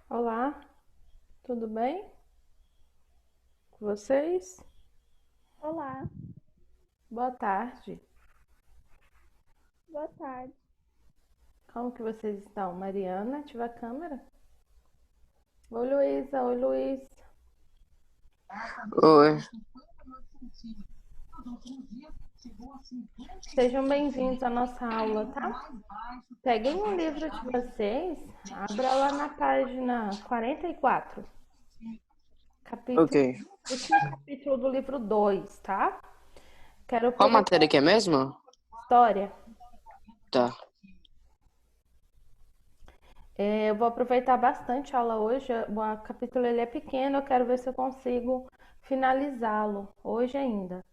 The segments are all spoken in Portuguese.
Olá, tudo bem com vocês? Olá, Boa tarde. boa tarde. Como que vocês estão? Mariana, ativa a câmera. Oi, Luísa. Oi, Luiz. Oi. Sejam bem-vindos à nossa aula, tá? Peguem um livro de vocês, abra lá na página 44, Ok. último capítulo do livro 2, tá? Quero Qual aproveitar matéria que é mesmo? a história. Tá. Eu vou aproveitar bastante a aula hoje. O capítulo ele é pequeno, eu quero ver se eu consigo finalizá-lo hoje ainda.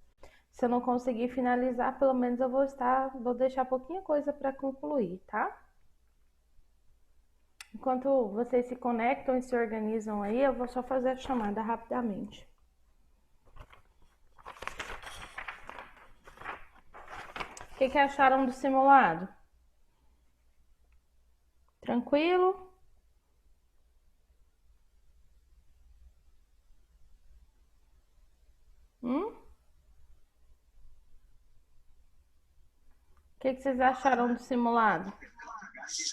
Se eu não conseguir finalizar, pelo menos eu vou deixar pouquinha coisa para concluir, tá? Enquanto vocês se conectam e se organizam aí, eu vou só fazer a chamada rapidamente. O que acharam do simulado? Tranquilo? O que vocês acharam do simulado?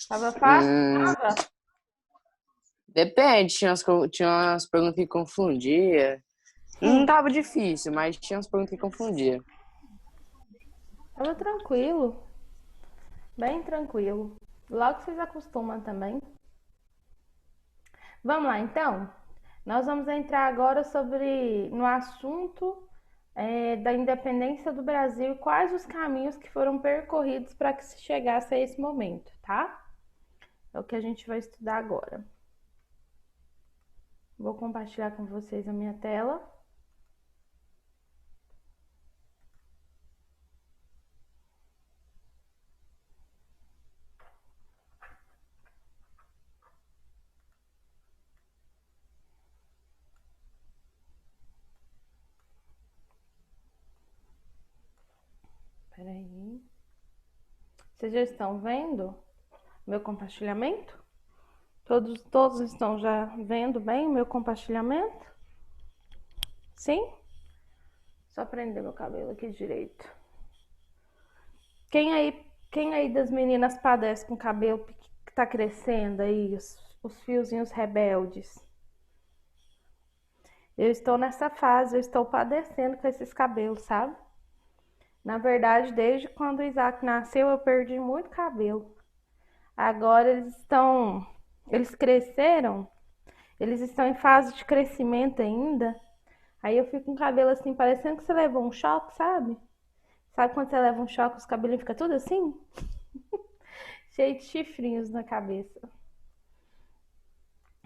Tava fácil? Tava? Depende, tinha umas perguntas que confundia. Não tava difícil, mas tinha umas perguntas que confundia. Tava tranquilo. Bem tranquilo. Logo vocês acostumam também. Vamos lá, então. Nós vamos entrar agora no assunto da independência do Brasil e quais os caminhos que foram percorridos para que se chegasse a esse momento, tá? É o que a gente vai estudar agora. Vou compartilhar com vocês a minha tela. Peraí. Vocês já estão vendo meu compartilhamento? Todos estão já vendo bem o meu compartilhamento? Sim? Só prender meu cabelo aqui direito. Quem aí das meninas padece com cabelo que tá crescendo aí, os fiozinhos rebeldes? Eu estou nessa fase, eu estou padecendo com esses cabelos, sabe? Na verdade, desde quando o Isaac nasceu, eu perdi muito cabelo. Agora eles cresceram, eles estão em fase de crescimento ainda. Aí eu fico com o cabelo assim, parecendo que você levou um choque, sabe? Sabe quando você leva um choque, os cabelinhos ficam tudo assim? Cheio de chifrinhos na cabeça.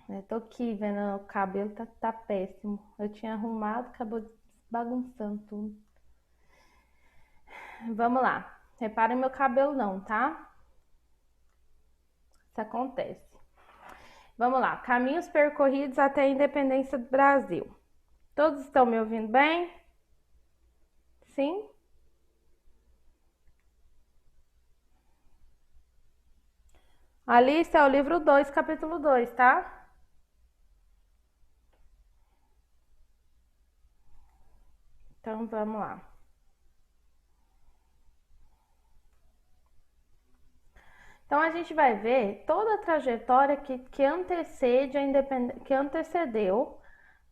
Eu tô aqui vendo o cabelo, tá péssimo. Eu tinha arrumado, acabou bagunçando tudo. Vamos lá. Reparem meu cabelo não, tá? Isso acontece. Vamos lá. Caminhos percorridos até a independência do Brasil. Todos estão me ouvindo bem? Sim? Alice é o livro 2, capítulo 2, tá? Então vamos lá. Então a gente vai ver toda a trajetória que antecedeu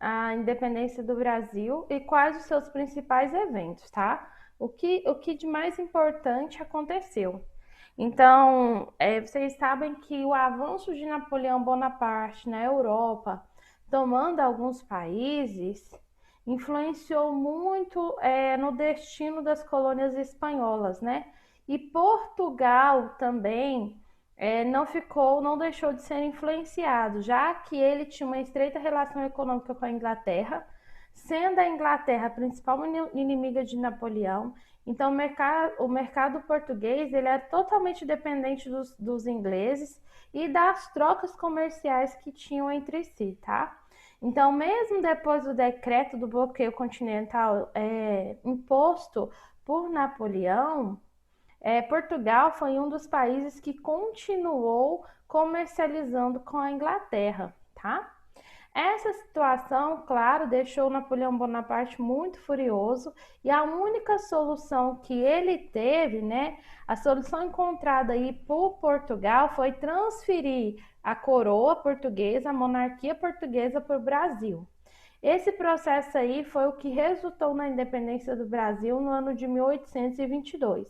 a independência do Brasil e quais os seus principais eventos, tá? O que de mais importante aconteceu. Então, vocês sabem que o avanço de Napoleão Bonaparte na Europa, tomando alguns países, influenciou muito no destino das colônias espanholas, né? E Portugal também não deixou de ser influenciado, já que ele tinha uma estreita relação econômica com a Inglaterra, sendo a Inglaterra a principal inimiga de Napoleão. Então, o mercado português ele é totalmente dependente dos ingleses e das trocas comerciais que tinham entre si, tá? Então, mesmo depois do decreto do bloqueio continental imposto por Napoleão, Portugal foi um dos países que continuou comercializando com a Inglaterra, tá? Essa situação, claro, deixou Napoleão Bonaparte muito furioso e a única solução que ele teve, né, a solução encontrada aí por Portugal foi transferir a coroa portuguesa, a monarquia portuguesa para o Brasil. Esse processo aí foi o que resultou na independência do Brasil no ano de 1822.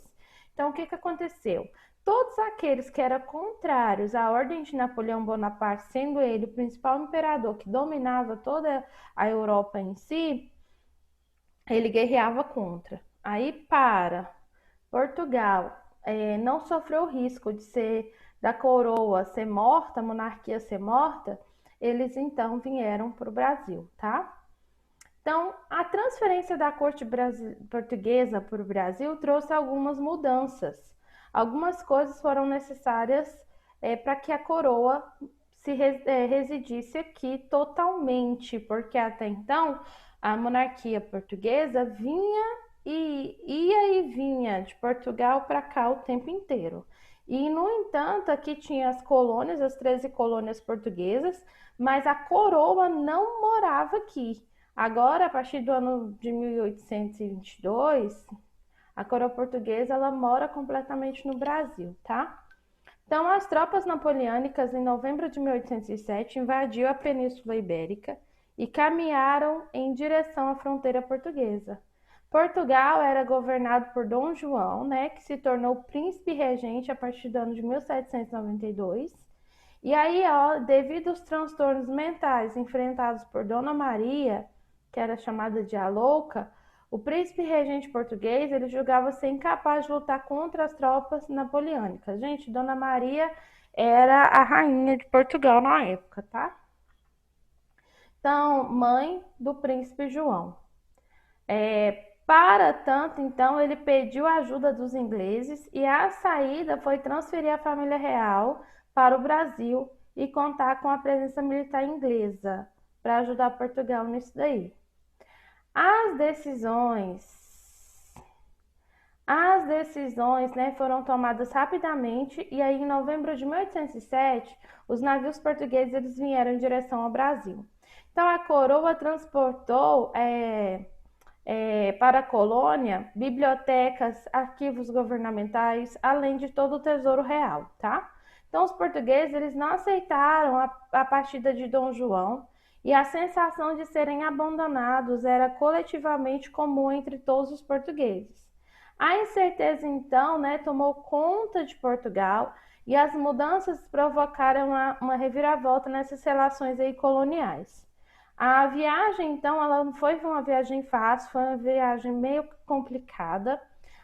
Então, o que aconteceu? Todos aqueles que eram contrários à ordem de Napoleão Bonaparte, sendo ele o principal imperador que dominava toda a Europa em si, ele guerreava contra. Aí, para Portugal não sofreu o risco de ser da coroa ser morta, a monarquia ser morta, eles então vieram para o Brasil, tá? Então, a transferência da corte portuguesa para o Brasil trouxe algumas mudanças. Algumas coisas foram necessárias para que a coroa residisse aqui totalmente, porque até então a monarquia portuguesa ia e vinha de Portugal para cá o tempo inteiro. E, no entanto, aqui tinha as colônias, as 13 colônias portuguesas, mas a coroa não morava aqui. Agora, a partir do ano de 1822, a coroa portuguesa ela mora completamente no Brasil, tá? Então, as tropas napoleônicas, em novembro de 1807, invadiram a Península Ibérica e caminharam em direção à fronteira portuguesa. Portugal era governado por Dom João, né, que se tornou príncipe regente a partir do ano de 1792. E aí, ó, devido aos transtornos mentais enfrentados por Dona Maria, que era chamada de a Louca, o príncipe regente português ele julgava-se incapaz de lutar contra as tropas napoleônicas. Gente, Dona Maria era a rainha de Portugal na época, tá? Então, mãe do príncipe João. Para tanto, então, ele pediu a ajuda dos ingleses e a saída foi transferir a família real para o Brasil e contar com a presença militar inglesa para ajudar Portugal nisso daí. As decisões, né, foram tomadas rapidamente e aí em novembro de 1807, os navios portugueses eles vieram em direção ao Brasil. Então a coroa transportou para a colônia bibliotecas, arquivos governamentais, além de todo o tesouro real, tá? Então os portugueses eles não aceitaram a partida de Dom João e a sensação de serem abandonados era coletivamente comum entre todos os portugueses. A incerteza, então, né, tomou conta de Portugal e as mudanças provocaram uma reviravolta nessas relações aí coloniais. A viagem, então, ela não foi uma viagem fácil, foi uma viagem meio complicada.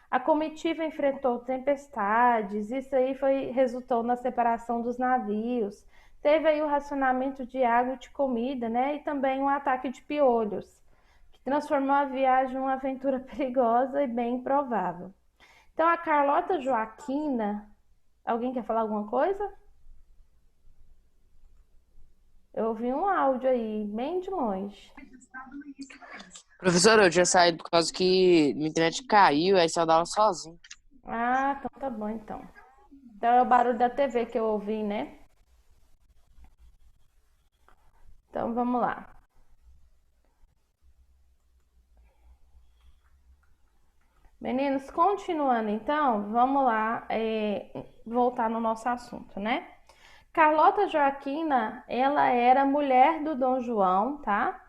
A comitiva enfrentou tempestades, isso aí resultou na separação dos navios. Teve aí o racionamento de água e de comida, né? E também um ataque de piolhos, que transformou a viagem em uma aventura perigosa e bem improvável. Então, a Carlota Joaquina, alguém quer falar alguma coisa? Eu ouvi um áudio aí, bem de longe. Professor, eu tinha saído por causa que minha internet caiu, aí só dava sozinho. Ah, então tá bom, então. Então é o barulho da TV que eu ouvi, né? Então vamos lá. Meninos, continuando então, vamos lá voltar no nosso assunto, né? Carlota Joaquina, ela era mulher do Dom João, tá?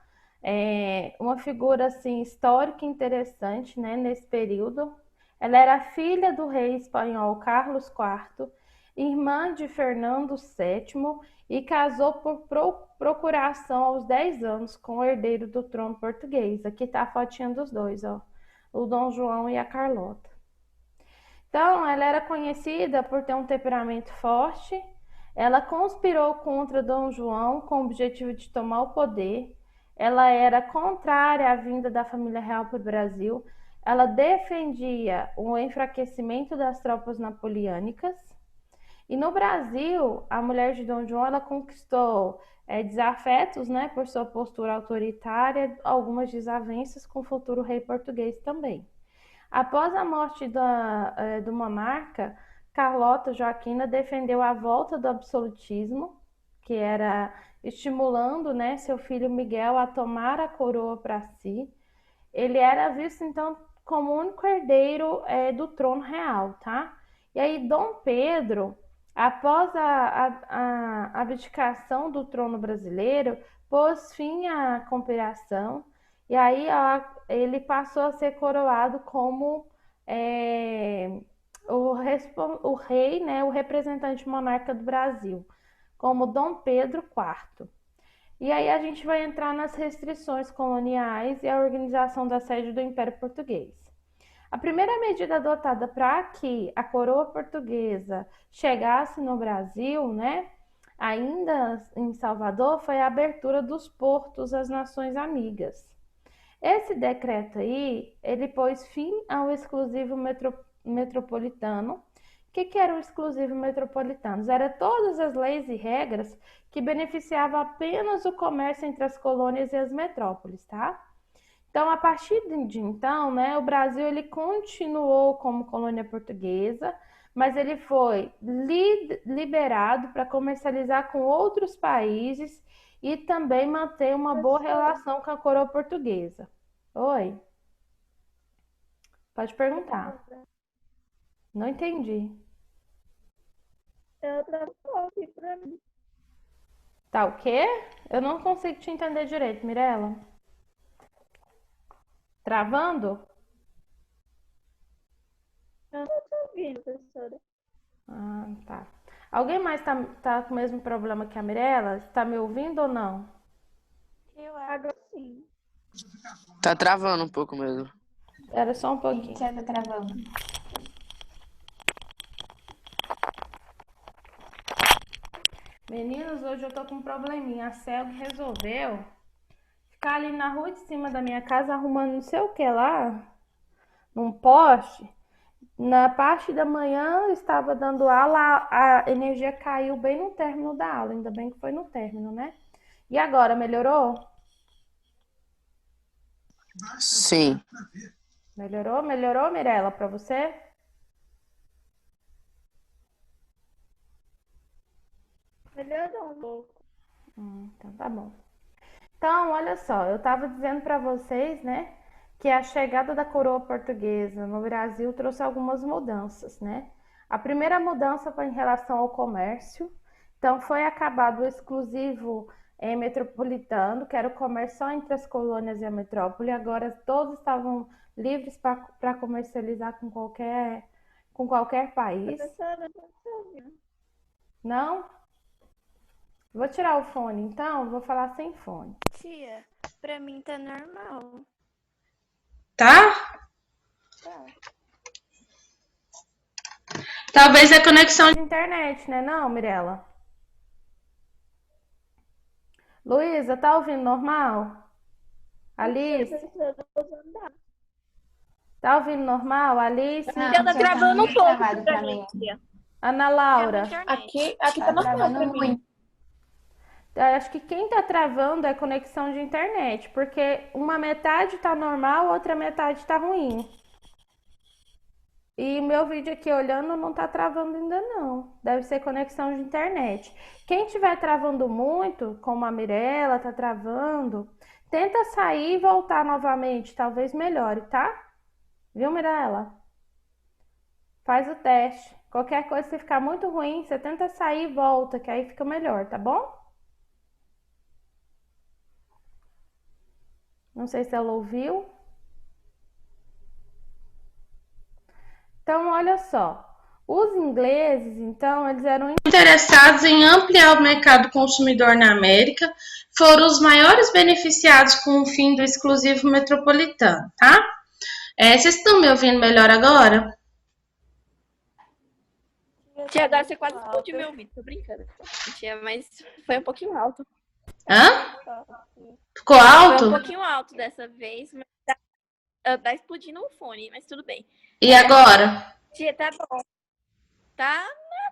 Uma figura assim histórica interessante, né, nesse período. Ela era filha do rei espanhol Carlos IV, irmã de Fernando VII e casou por procuração aos 10 anos com o herdeiro do trono português. Aqui tá a fotinha dos dois, ó, o Dom João e a Carlota. Então, ela era conhecida por ter um temperamento forte. Ela conspirou contra Dom João com o objetivo de tomar o poder. Ela era contrária à vinda da família real para o Brasil. Ela defendia o enfraquecimento das tropas napoleônicas. E no Brasil, a mulher de Dom João ela conquistou desafetos, né, por sua postura autoritária, algumas desavenças com o futuro rei português também. Após a morte do monarca, Carlota Joaquina defendeu a volta do absolutismo, que era estimulando, né, seu filho Miguel a tomar a coroa para si. Ele era visto então como o único herdeiro do trono real, tá? E aí Dom Pedro, após a abdicação do trono brasileiro, pôs fim à conspiração e aí ele passou a ser coroado como é, o rei, né, o representante monarca do Brasil, como Dom Pedro IV. E aí a gente vai entrar nas restrições coloniais e a organização da sede do Império Português. A primeira medida adotada para que a coroa portuguesa chegasse no Brasil, né, ainda em Salvador, foi a abertura dos portos às nações amigas. Esse decreto aí, ele pôs fim ao exclusivo metropolitano. O que era o exclusivo metropolitano? Era todas as leis e regras que beneficiavam apenas o comércio entre as colônias e as metrópoles, tá? Então, a partir de então, né, o Brasil ele continuou como colônia portuguesa, mas ele foi liberado para comercializar com outros países e também manter uma boa relação com a coroa portuguesa. Oi? Pode perguntar. Não entendi. Eu travou aqui pra mim. Tá o quê? Eu não consigo te entender direito, Mirella. Travando? Eu não tô ouvindo, professora. Ah, tá. Alguém mais tá com o mesmo problema que a Mirella? Está me ouvindo ou não? Agora sim. Tá travando um pouco mesmo. Era só um pouquinho. Que tá travando. Meninos, hoje eu tô com um probleminha. A Cel resolveu ficar ali na rua de cima da minha casa arrumando não sei o que lá, num poste. Na parte da manhã eu estava dando aula, a energia caiu bem no término da aula. Ainda bem que foi no término, né? E agora, melhorou? Sim. Melhorou? Melhorou, Mirella, pra você? Melhorou um pouco. Então tá bom. Então, olha só, eu estava dizendo para vocês, né, que a chegada da coroa portuguesa no Brasil trouxe algumas mudanças, né? A primeira mudança foi em relação ao comércio. Então, foi acabado o exclusivo metropolitano, que era o comércio só entre as colônias e a metrópole. Agora, todos estavam livres para comercializar com qualquer país. Professora, não tô ouvindo. Não? Vou tirar o fone, então, vou falar sem fone. Tia, pra mim tá normal. Tá? Tá. Talvez a conexão de internet, né, não, Mirella? Luísa, tá ouvindo normal? Alice, Professora, eu tô usando dados. tá ouvindo normal? Alice, Não, Tia, tá tia, travando muito um pouco travado pra pra mim, mim. tia. Ana É a Laura. internet. Aqui Tá tá normal travando pra mim. muito. Eu acho que quem tá travando é a conexão de internet, porque uma metade tá normal, outra metade tá ruim. E meu vídeo aqui olhando não tá travando ainda não. Deve ser conexão de internet. Quem tiver travando muito, como a Mirella tá travando, tenta sair e voltar novamente, talvez melhore, tá? Viu, Mirella? Faz o teste. Qualquer coisa se ficar muito ruim, você tenta sair e volta, que aí fica melhor, tá bom? Não sei se ela ouviu. Então, olha só. Os ingleses, então, eles eram interessados em ampliar o mercado consumidor na América, foram os maiores beneficiados com o fim do exclusivo metropolitano, tá? Vocês estão me ouvindo melhor agora? Tia, agora você quase explodiu meu ouvido. Tô brincando. Tia, mas foi um pouquinho alto. Hã? Ficou Foi um alto? pouquinho alto dessa vez, mas tá explodindo o fone, mas tudo bem. E agora? Tia, tá bom. Tá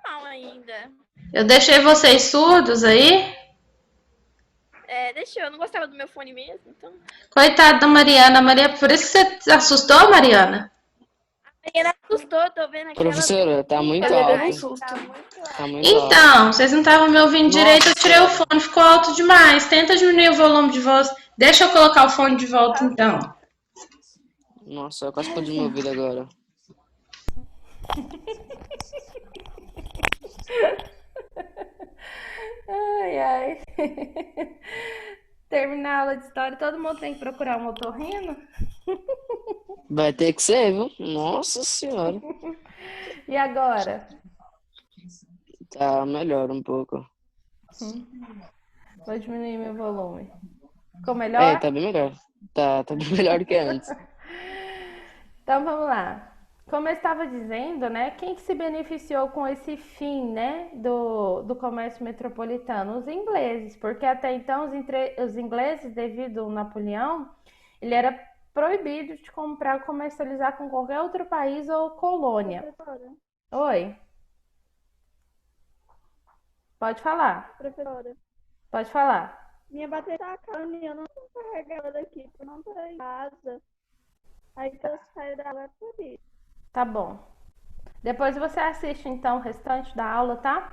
normal ainda. Eu deixei vocês surdos aí? Deixa eu não gostava do meu fone mesmo, então. Coitada da Mariana. Maria, por isso que você se assustou, Mariana? Ela assustou, tô vendo aqui. Professora, tá muito Ela alto. levou um susto. Tá muito alto. Tá muito alto. Então, vocês não estavam me ouvindo direito, eu Nossa tirei o senhora. fone, ficou alto demais. Tenta diminuir o volume de voz. Deixa eu colocar o fone de volta, então. Nossa, eu quase explodiu meu ouvido agora. Ai, ai. Terminar a aula de história, todo mundo tem que procurar um otorrino? Vai ter que ser, viu? Nossa senhora. E agora? Tá melhor um pouco. Vou diminuir meu volume. Ficou melhor? Tá bem melhor. Tá bem melhor do que antes. Então vamos lá. Como eu estava dizendo, né? Quem que se beneficiou com esse fim, né, do comércio metropolitano? Os ingleses, porque até então os ingleses, devido ao Napoleão, ele era proibido de comprar ou comercializar com qualquer outro país ou colônia. Professora, Oi, pode falar, professora, pode falar. minha bateria tá acabando e eu não tô carregando ela daqui, porque eu não tô em casa. Aí que eu saio da aula é por isso. Tá bom. Depois você assiste então o restante da aula, tá?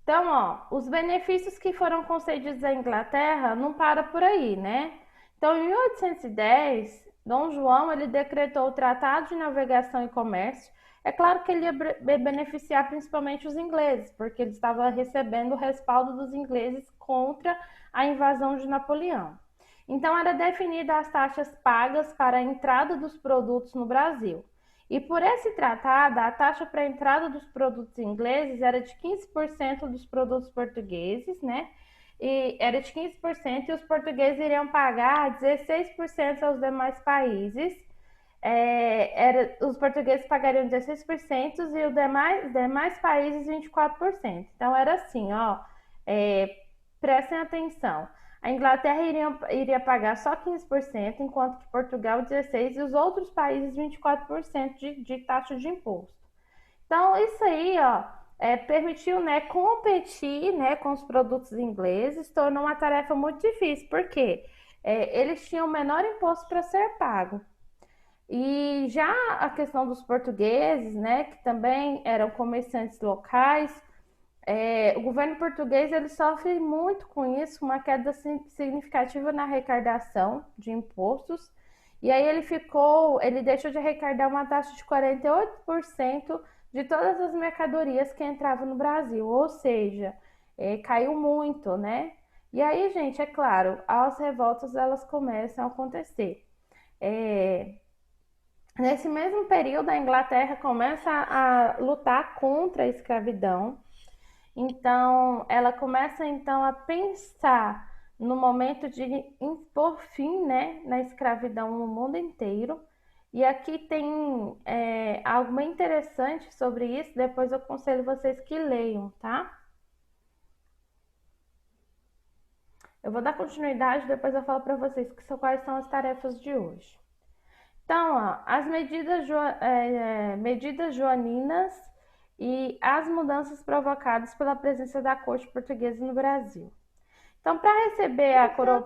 Então, ó, os benefícios que foram concedidos à Inglaterra não para por aí, né? Então, em 1810, Dom João ele decretou o Tratado de Navegação e Comércio. É claro que ele ia beneficiar principalmente os ingleses, porque ele estava recebendo o respaldo dos ingleses contra a invasão de Napoleão. Então, era definida as taxas pagas para a entrada dos produtos no Brasil. E por esse tratado, a taxa para a entrada dos produtos ingleses era de 15% dos produtos portugueses, né? E era de 15% e os portugueses iriam pagar 16% aos demais países. Os portugueses pagariam 16% e os demais países 24%. Então era assim, ó, prestem atenção. A Inglaterra iria pagar só 15%, enquanto que Portugal 16% e os outros países 24% de taxa de imposto. Então, isso aí, ó, permitiu, né, competir, né, com os produtos ingleses, tornou uma tarefa muito difícil, porque eles tinham menor imposto para ser pago. E já a questão dos portugueses, né, que também eram comerciantes locais, o governo português ele sofre muito com isso, uma queda significativa na arrecadação de impostos. E aí ele deixou de arrecadar uma taxa de 48% de todas as mercadorias que entravam no Brasil, ou seja, caiu muito, né? E aí, gente, é claro, as revoltas elas começam a acontecer. Nesse mesmo período, a Inglaterra começa a lutar contra a escravidão. Então, ela começa então a pensar no momento de impor fim, né, na escravidão no mundo inteiro. E aqui tem algo bem interessante sobre isso, depois eu aconselho vocês que leiam, tá? Eu vou dar continuidade, depois eu falo para vocês quais são as tarefas de hoje. Então, ó, as medidas joaninas e as mudanças provocadas pela presença da corte portuguesa no Brasil. Então, para receber a coroa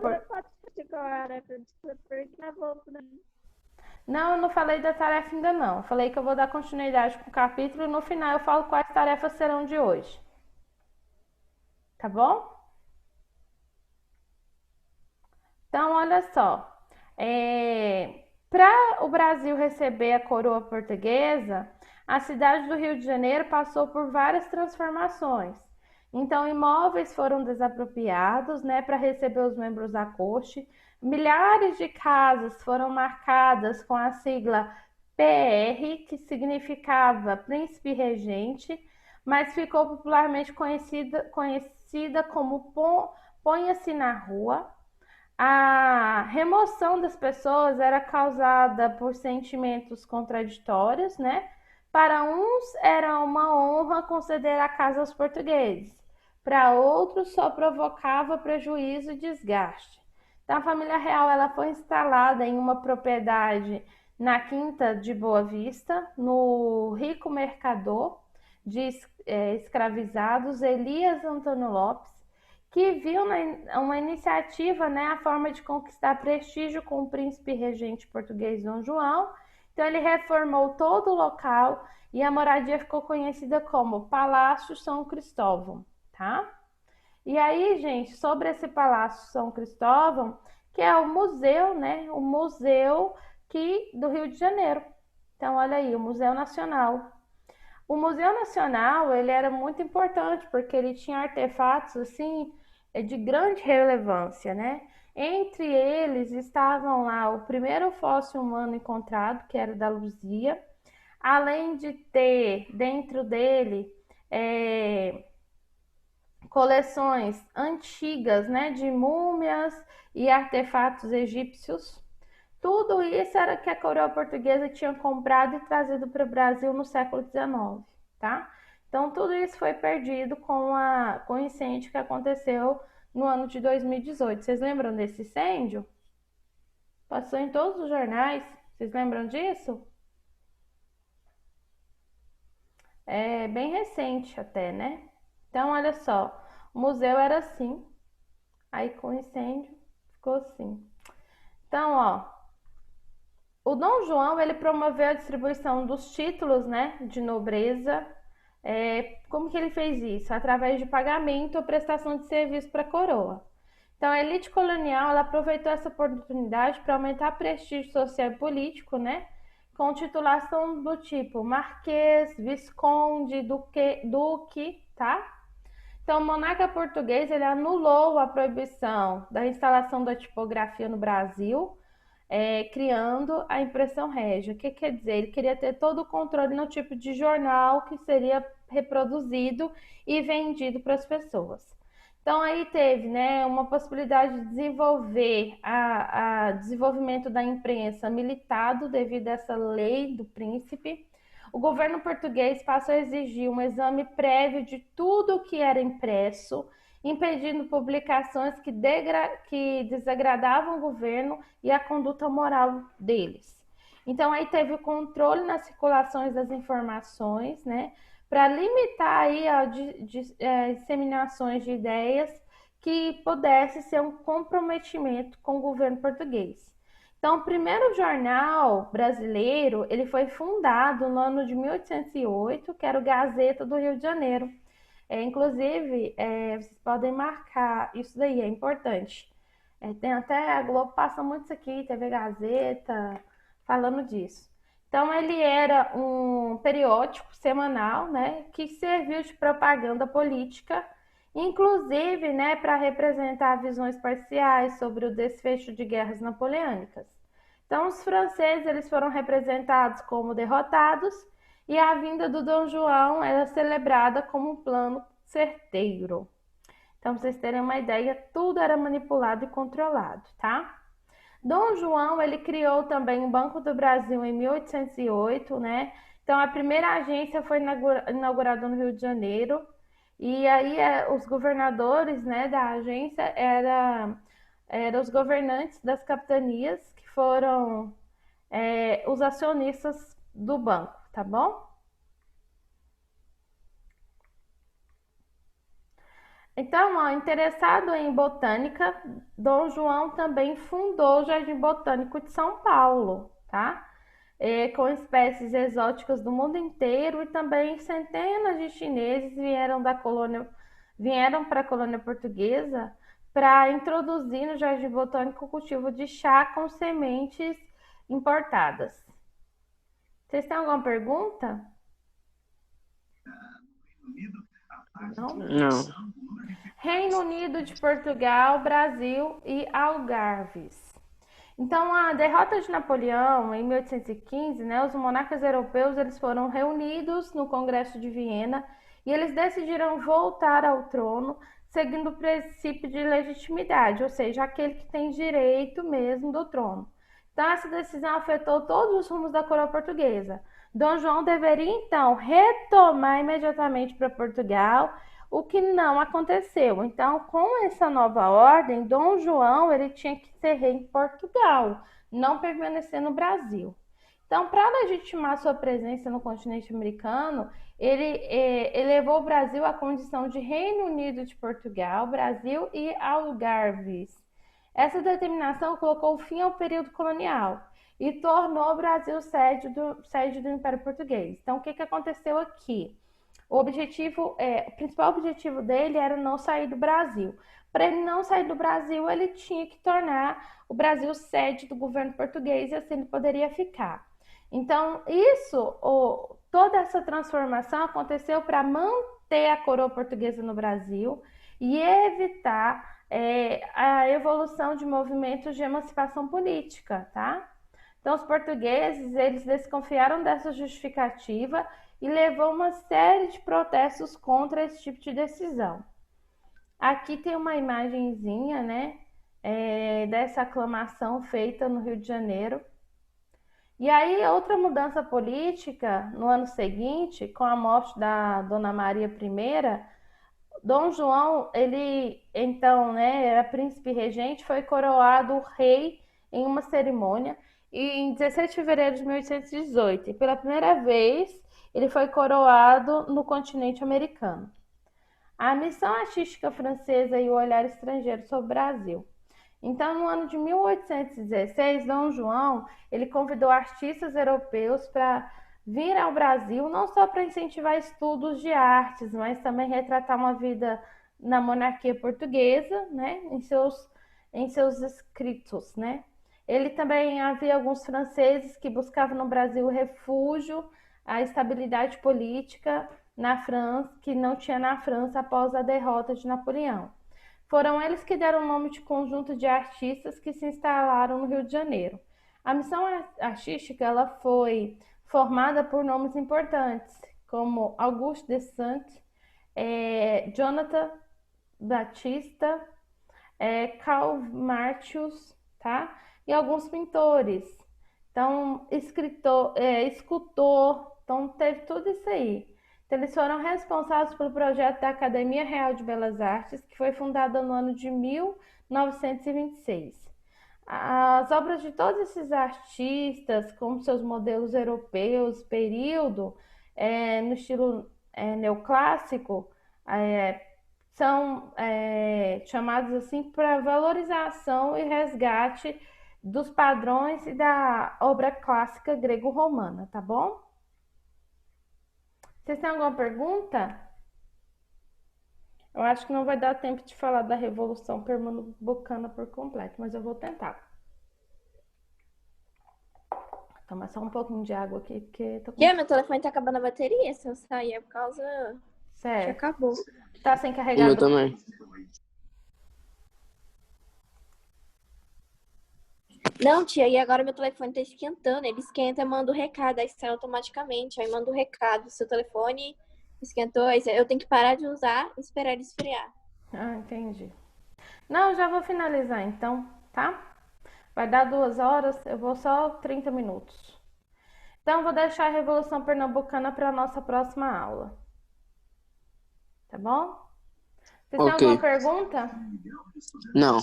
Não, eu não falei da tarefa ainda não. Eu falei que eu vou dar continuidade com o capítulo e no final eu falo quais tarefas serão de hoje. Tá bom? Então, olha só. Para o Brasil receber a coroa portuguesa, a cidade do Rio de Janeiro passou por várias transformações. Então, imóveis foram desapropriados, né, para receber os membros da corte. Milhares de casas foram marcadas com a sigla PR, que significava príncipe regente, mas ficou popularmente conhecida como Ponha-se na Rua. A remoção das pessoas era causada por sentimentos contraditórios, né? Para uns era uma honra conceder a casa aos portugueses, para outros só provocava prejuízo e desgaste. Então, a família real ela foi instalada em uma propriedade na Quinta de Boa Vista, no rico mercador de escravizados Elias Antônio Lopes, que viu uma iniciativa, né, a forma de conquistar prestígio com o príncipe regente português Dom João. Então ele reformou todo o local e a moradia ficou conhecida como Palácio São Cristóvão, tá? E aí, gente, sobre esse Palácio São Cristóvão, que é o museu, né? O museu do Rio de Janeiro. Então, olha aí, o Museu Nacional. O Museu Nacional, ele era muito importante porque ele tinha artefatos assim de grande relevância, né? Entre eles estavam lá o primeiro fóssil humano encontrado, que era o da Luzia, além de ter dentro dele coleções antigas, né, de múmias e artefatos egípcios. Tudo isso era que a coroa portuguesa tinha comprado e trazido para o Brasil no século XIX, tá? Então, tudo isso foi perdido com o incêndio que aconteceu no ano de 2018. Vocês lembram desse incêndio? Passou em todos os jornais. Vocês lembram disso? É bem recente até, né? Então, olha só. O museu era assim. Aí, com o incêndio, ficou assim. Então, ó. O Dom João, ele promoveu a distribuição dos títulos, né, de nobreza. Como que ele fez isso? Através de pagamento ou prestação de serviço para a coroa. Então, a elite colonial, ela aproveitou essa oportunidade para aumentar o prestígio social e político, né, com titulação do tipo marquês, visconde, duque, tá? Então, o monarca português, ele anulou a proibição da instalação da tipografia no Brasil, criando a impressão régia. O que quer dizer? Ele queria ter todo o controle no tipo de jornal que seria reproduzido e vendido para as pessoas. Então aí teve, né, uma possibilidade de desenvolver a desenvolvimento da imprensa militado devido a essa lei do príncipe. O governo português passou a exigir um exame prévio de tudo que era impresso, impedindo publicações que desagradavam o governo e a conduta moral deles. Então, aí teve o controle nas circulações das informações, né, para limitar aí a disseminações de ideias que pudesse ser um comprometimento com o governo português. Então, o primeiro jornal brasileiro, ele foi fundado no ano de 1808, que era o Gazeta do Rio de Janeiro. Inclusive, vocês podem marcar, isso daí é importante. Tem até, a Globo passa muito isso aqui, TV Gazeta, falando disso. Então, ele era um periódico semanal, né, que serviu de propaganda política, inclusive, né, para representar visões parciais sobre o desfecho de guerras napoleônicas. Então, os franceses, eles foram representados como derrotados, e a vinda do Dom João era celebrada como um plano certeiro. Então, para vocês terem uma ideia, tudo era manipulado e controlado, tá? Dom João, ele criou também o Banco do Brasil em 1808, né? Então, a primeira agência foi inaugurada no Rio de Janeiro. E aí, os governadores, né, da agência eram os governantes das capitanias, que foram os acionistas do banco, tá bom? Então, ó, interessado em botânica, Dom João também fundou o Jardim Botânico de São Paulo, tá? Com espécies exóticas do mundo inteiro, e também centenas de chineses vieram para a colônia portuguesa para introduzir no Jardim Botânico o cultivo de chá com sementes importadas. Vocês têm alguma pergunta? Não? Não. Reino Unido de Portugal, Brasil e Algarves. Então, a derrota de Napoleão em 1815, né, os monarcas europeus, eles foram reunidos no Congresso de Viena e eles decidiram voltar ao trono seguindo o princípio de legitimidade, ou seja, aquele que tem direito mesmo do trono. Então, essa decisão afetou todos os rumos da coroa portuguesa. Dom João deveria, então, retomar imediatamente para Portugal, o que não aconteceu. Então, com essa nova ordem, Dom João ele tinha que ser rei em Portugal, não permanecer no Brasil. Então, para legitimar sua presença no continente americano, ele elevou o Brasil à condição de Reino Unido de Portugal, Brasil e Algarves. Essa determinação colocou fim ao período colonial e tornou o Brasil sede do Império Português. Então, o que aconteceu aqui? O principal objetivo dele era não sair do Brasil. Para ele não sair do Brasil, ele tinha que tornar o Brasil sede do governo português e assim ele poderia ficar. Então, toda essa transformação aconteceu para manter a coroa portuguesa no Brasil e evitar a evolução de movimentos de emancipação política, tá? Então, os portugueses, eles desconfiaram dessa justificativa e levou uma série de protestos contra esse tipo de decisão. Aqui tem uma imagenzinha, né, dessa aclamação feita no Rio de Janeiro. E aí, outra mudança política, no ano seguinte, com a morte da Dona Maria I, Dom João, ele então, né, era príncipe regente, foi coroado rei em uma cerimônia em 16 de fevereiro de 1818. E pela primeira vez, ele foi coroado no continente americano. A missão artística francesa e o olhar estrangeiro sobre o Brasil. Então, no ano de 1816, Dom João, ele convidou artistas europeus para vir ao Brasil, não só para incentivar estudos de artes, mas também retratar uma vida na monarquia portuguesa, né, em seus escritos, né. Ele também havia alguns franceses que buscavam no Brasil refúgio, a estabilidade política na França, que não tinha na França após a derrota de Napoleão. Foram eles que deram o nome de conjunto de artistas que se instalaram no Rio de Janeiro. A missão artística ela foi formada por nomes importantes, como Auguste de Saint, Jonathan Batista, Karl Martius, tá? E alguns pintores. Então, escultor, então teve tudo isso aí. Então, eles foram responsáveis pelo projeto da Academia Real de Belas Artes, que foi fundada no ano de 1926. As obras de todos esses artistas, como seus modelos europeus, período, no estilo neoclássico, são chamados assim para valorização e resgate dos padrões e da obra clássica grego-romana, tá bom? Vocês têm alguma pergunta? Eu acho que não vai dar tempo de falar da Revolução Pernambucana por completo, mas eu vou tentar. Tomar só um pouquinho de água aqui, porque tô com... Meu telefone tá acabando a bateria. Se eu sair é por causa que Certo. acabou. Tá sem O carregador. meu também. Não, tia, e agora meu telefone tá esquentando. Ele esquenta e manda o recado, aí sai automaticamente. Aí manda o recado. Seu telefone esquentou, aí eu tenho que parar de usar e esperar ele esfriar. Ah, entendi. Não, já vou finalizar então, tá? Vai dar 2 horas, eu vou só 30 minutos. Então, vou deixar a Revolução Pernambucana para a nossa próxima aula. Tá bom? Vocês têm Ok. alguma pergunta? Não.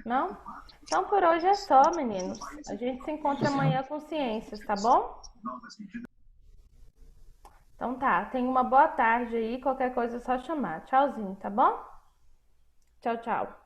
Não? Então, por hoje é só, meninos. A gente se encontra amanhã com ciências, tá bom? Então tá, tenha uma boa tarde aí. Qualquer coisa é só chamar. Tchauzinho, tá bom? Tchau, tchau.